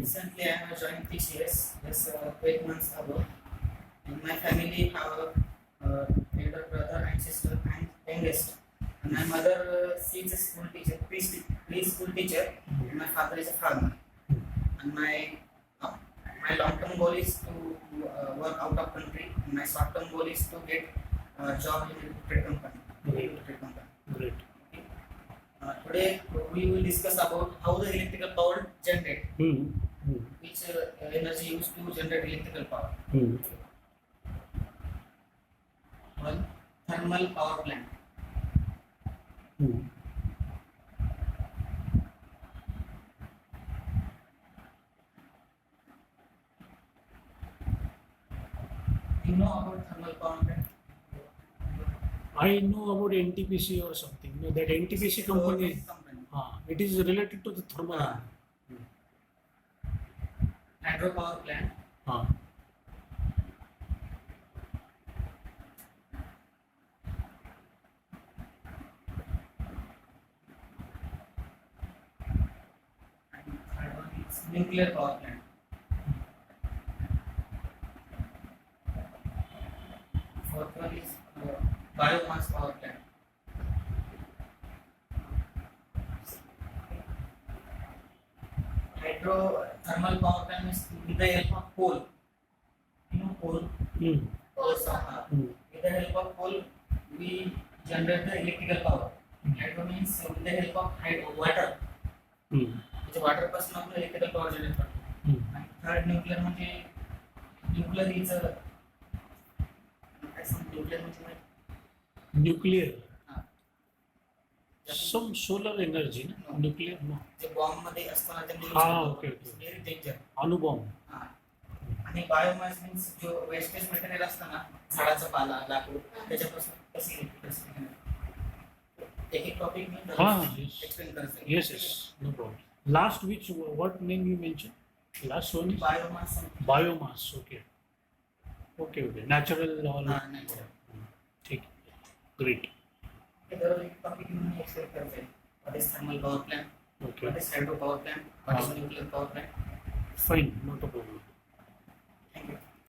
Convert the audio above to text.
Recently, I have joined TCS just 8 months ago. In my family, have elder brother and sister and youngest. And my mother, she is a school teacher, preschool teacher. And my father is a farmer. And my long-term goal is to work out of country. And my short-term goal is to get a job in a corporate company. Great. Okay. Today we will discuss about how the electrical power generate, which energy used to generate electrical power. One, thermal power plant. You know about thermal power plant? I know about NTPC or something. No, that NTPC company, it is related to the thermal. Hydropower plant. And third one is nuclear power plant. Fourth one is biomass power plant. Hydrothermal power plant is with the help of coal. You know coal? With the help of coal, we generate the electrical power. Hydro means with the help of water. Which water पासून आपण electrical power generate करतो. And third nuclear म्हणजे nuclear is a nuclear म्हणजे Nuclear. Some solar energy, no? Nuclear, no. जे bomb मध्ये असताना ते okay. Very danger. अणुबॉम्ब. आणि बायोमास मीन्स जो वेस्टेज मटेरियल असतं ना, झाडाचा पाला, लाकूड, त्याच्यापासून कशी इलेक्ट्रिसिटी बनते. एक टॉपिक मी एक्सप्लेन करतो. Yes, no problem. Last what name you mentioned? Last one is biomass. Biomass, okay. Natural all. natural. ठीक. Great. दररोज एक टॉपिक मी एक्सप्लेन करतो. What is thermal power plant? Okay. What is hydro power plant? What is nuclear power plant? Fine, not a problem.